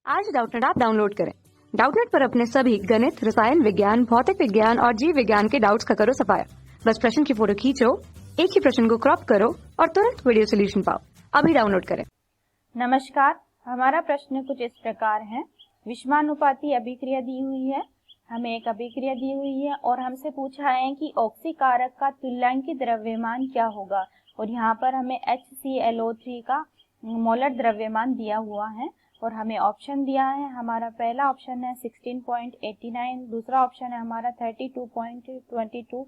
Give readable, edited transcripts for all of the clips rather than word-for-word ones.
आज Doubtnut app download करें। Doubtnut पर अपने सभी गणित, रसायन विज्ञान, भौतिक विज्ञान और जीव विज्ञान के डाउट्स का करो सफाया। बस प्रश्न की फोटो खींचो, एक ही प्रश्न को क्रॉप करो और तुरंत वीडियो सोल्यूशन पाओ। अभी डाउनलोड करें। नमस्कार, हमारा प्रश्न कुछ इस प्रकार है। विषमानुपाती अभिक्रिया दी हुई है, हमें एक अभिक्रिया दी हुई है और हमसे पूछा है कि ऑक्सीकारक का तुल्यांकी द्रव्यमान क्या होगा। और यहाँ पर हमें HClO3 का मोलर द्रव्यमान दिया हुआ है और हमें ऑप्शन दिया है। हमारा पहला ऑप्शन है 16.89, दूसरा ऑप्शन है हमारा 32.22,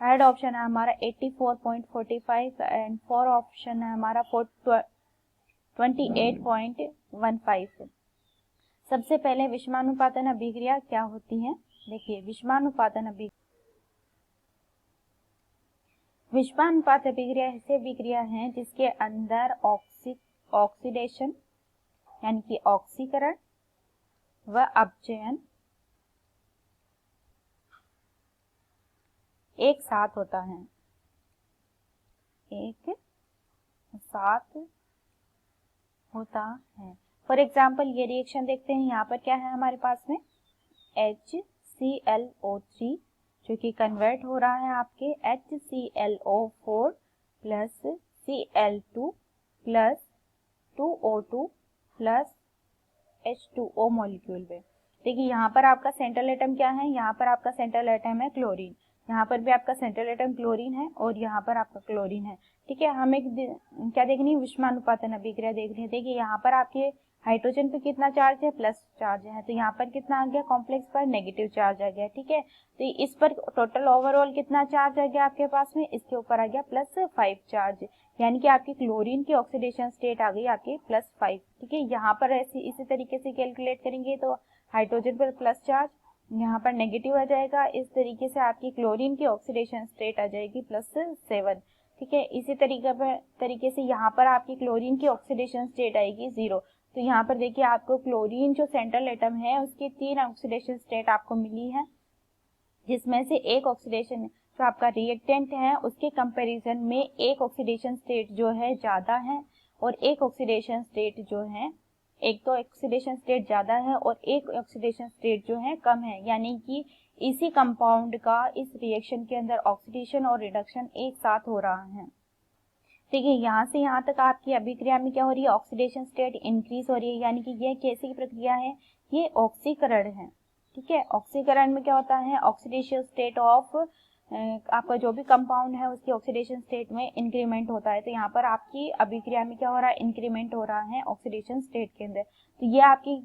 थर्ड ऑप्शन है हमारा 84.45 एंड फोर्थ ऑप्शन है हमारा 28.15। सबसे पहले विषमानुपातन अभिक्रिया क्या होती है। देखिए, विषमानुपात अभिक्रिया ऐसे अभिक्रिया है जिसके अंदर ऑक्सीडेशन यानी कि ऑक्सीकरण व अपचयन एक साथ होता है, एक साथ होता है। फॉर एग्जाम्पल ये रिएक्शन देखते हैं। यहाँ पर क्या है हमारे पास में HClO3 जो कि कन्वर्ट हो रहा है आपके HClO4 plus Cl2 plus 2O2 plus H2O molecule में। देखिए, यहाँ पर आपका सेंट्रल एटम क्या है, यहाँ पर आपका सेंट्रल एटम है क्लोरीन, यहाँ पर भी आपका सेंट्रल एटम क्लोरीन है और यहाँ पर आपका क्लोरीन है। ठीक है, हमें क्या देखनी है, विषमानुपातन अभिक्रिया देखनी है। देखिए, यहाँ पर आपके हाइड्रोजन पे कितना चार्ज है, प्लस चार्ज है, तो यहाँ पर कितना आ गया, कॉम्प्लेक्स पर नेगेटिव चार्ज आ गया। ठीक है, तो इस पर टोटल ओवरऑल कितना चार्ज आ गया आपके पास में, इसके ऊपर आ गया +5 चार्ज, यानी कि आपकी क्लोरीन की ऑक्सीडेशन स्टेट आ गई आपकी +5। ठीक है, यहाँ पर इसी तरीके से कैलकुलेट करेंगे तो हाइड्रोजन पर प्लस चार्ज, यहाँ पर नेगेटिव आ जाएगा। इस तरीके से आपकी क्लोरीन की ऑक्सीडेशन स्टेट आ जाएगी +7। ठीक है, इसी तरीके से यहाँ पर आपकी क्लोरीन की ऑक्सीडेशन स्टेट आएगी 0। तो यहाँ पर देखिए, आपको क्लोरीन जो सेंट्रल एटम है उसकी 3 ऑक्सीडेशन स्टेट आपको मिली है, जिसमें से एक ऑक्सीडेशन जो आपका रिएक्टेंट है उसके कंपैरिजन में एक ऑक्सीडेशन स्टेट जो है ज्यादा है और एक ऑक्सीडेशन स्टेट जो है, एक तो ऑक्सीडेशन स्टेट ज्यादा है और एक ऑक्सीडेशन स्टेट जो है कम है, यानी कि इसी कंपाउंड का इस रिएक्शन के अंदर ऑक्सीडेशन और रिडक्शन एक साथ हो रहा है। देखिए, यहाँ से यहाँ तक आपकी अभिक्रिया में क्या हो रही है, ऑक्सीडेशन स्टेट इंक्रीज हो रही है, यानी कि यह कैसी प्रक्रिया है, ये ऑक्सीकरण है। ठीक है, ऑक्सीकरण में क्या होता है, ऑक्सीडेशन स्टेट ऑफ आपका जो भी कंपाउंड है उसकी ऑक्सीडेशन स्टेट में इंक्रीमेंट होता है। तो यहाँ पर आपकी अभिक्रिया में क्या हो रहा है, इंक्रीमेंट हो रहा है ऑक्सीडेशन स्टेट के अंदर। तो ये आपकी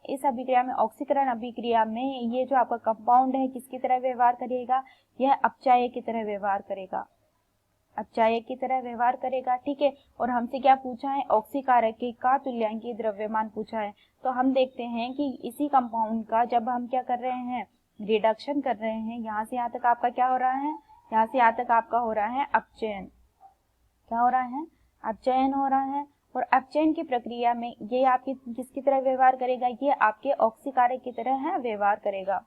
इस अभिक्रिया में, ऑक्सीकरण अभिक्रिया में, ये जो आपका कंपाउंड है किसकी तरह व्यवहार करेगा, यह अपचायक की तरह व्यवहार करेगा, अपचायक की तरह व्यवहार करेगा। ठीक है, और हमसे क्या पूछा है, ऑक्सीकारक का तुल्यांकीय द्रव्यमान पूछा है। तो हम देखते हैं कि इसी कंपाउंड का जब हम क्या कर रहे हैं, रिडक्शन कर रहे हैं, यहाँ से यहाँ तक आपका क्या हो रहा है, यहाँ से यहाँ तक आपका हो रहा है अपचयन। क्या हो रहा है, अपचयन हो रहा है। और अपचयन की प्रक्रिया में ये आपकी किसकी तरह व्यवहार करेगा, ये आपके ऑक्सीकारक की तरह है व्यवहार करेगा।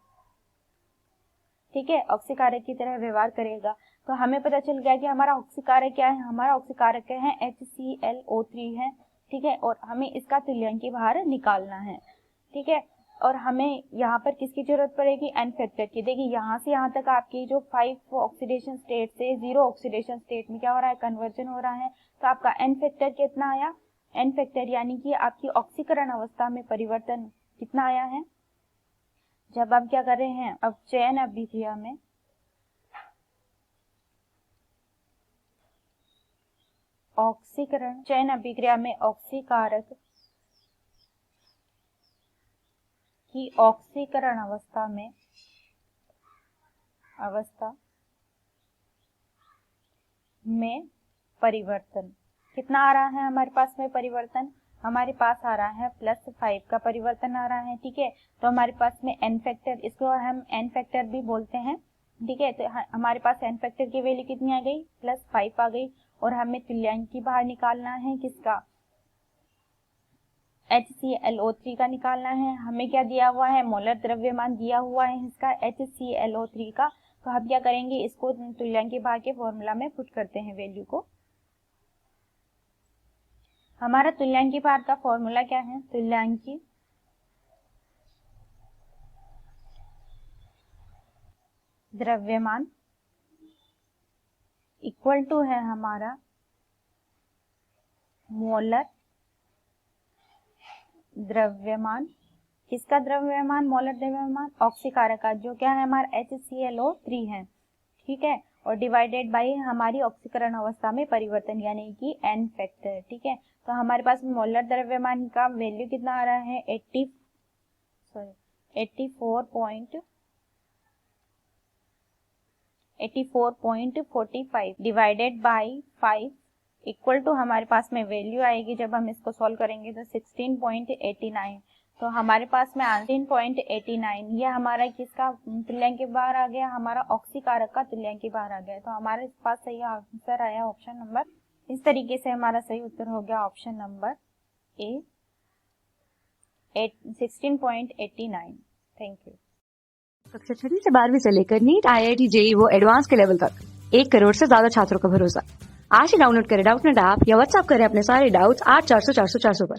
ठीक है, ऑक्सीकारक की तरह व्यवहार करेगा। तो हमें पता चल गया कि हमारा ऑक्सीकारक क्या है, हमारा ऑक्सीकारक है HClO3 है। ठीक है, और हमें इसका तुल्यांकी बाहर निकालना है। ठीक है, और हमें यहाँ पर किसकी जरूरत पड़ेगी, एन फैक्टर की। देखिए, यहाँ से यहाँ तक आपकी जो 5 ऑक्सीडेशन स्टेट से 0 ऑक्सीडेशन स्टेट में क्या हो रहा है, कन्वर्जन हो रहा है। तो आपका एन फैक्टर कितना आया, एन फैक्टर यानी कि आपकी ऑक्सीकरण अवस्था में परिवर्तन कितना आया है, जब हम क्या कर रहे हैं, अपचयन अभिक्रिया में ऑक्सीकरण चयन अभिक्रिया में ऑक्सीकारक की ऑक्सीकरण अवस्था में परिवर्तन कितना आ रहा है हमारे पास में, परिवर्तन हमारे पास आ रहा है +5 का परिवर्तन आ रहा है। ठीक है, तो हमारे पास में एन फैक्टर, इसको हम एन फैक्टर भी बोलते हैं। ठीक है, तो हमारे पास एन फैक्टर की वैल्यू कितनी आ गई, +5 आ गई। और हमें तुल्यांकी बाहर निकालना है किसका, HClO3 का निकालना है। हमें क्या दिया हुआ है, मोलर द्रव्यमान दिया हुआ है इसका HClO3 का। तो हम क्या करेंगे, इसको तुल्यांकी भार के फॉर्मूला में पुट करते हैं वैल्यू को। हमारा तुल्यांकी भार का फॉर्मूला क्या है, तुल्यांकी द्रव्यमान इक्वल टू है हमारा मोलर द्रव्यमान। किसका द्रव्यमान? मोलर द्रव्यमान ऑक्सीकारक का, जो क्या है हमारा HClO3 है, ठीक है, और डिवाइडेड बाय हमारी ऑक्सीकरण अवस्था में परिवर्तन यानी कि N फैक्टर, ठीक है। तो हमारे पास मोलर द्रव्यमान का वैल्यू कितना आ रहा है 84.45 डिवाइडेड बाय 5 इक्वल टू हमारे पास में वैल्यू आएगी जब हम इसको सॉल्व करेंगे तो 16.89। तो हमारे पास में 16.89 ये हमारा किसका तुल्यांक बाहर आ गया? हमारा ऑक्सीकारक का तुल्यांक बाहर आ गया। तो हमारे पास सही आंसर आया ऑप्शन नंबर। इस तरीके से हमारा सही उत्तर हो गया option number A 16.89। Thank you. कक्षा 6वीं से 12वीं से लेकर नीट, IIT, JEE वो एडवांस के लेवल तक 1 करोड़ से ज्यादा छात्रों का भरोसा। आज ही डाउनलोड करें डाउटनेट ऐप या व्हाट्सएप करें अपने सारे डाउट्स 8400 400 400 पर।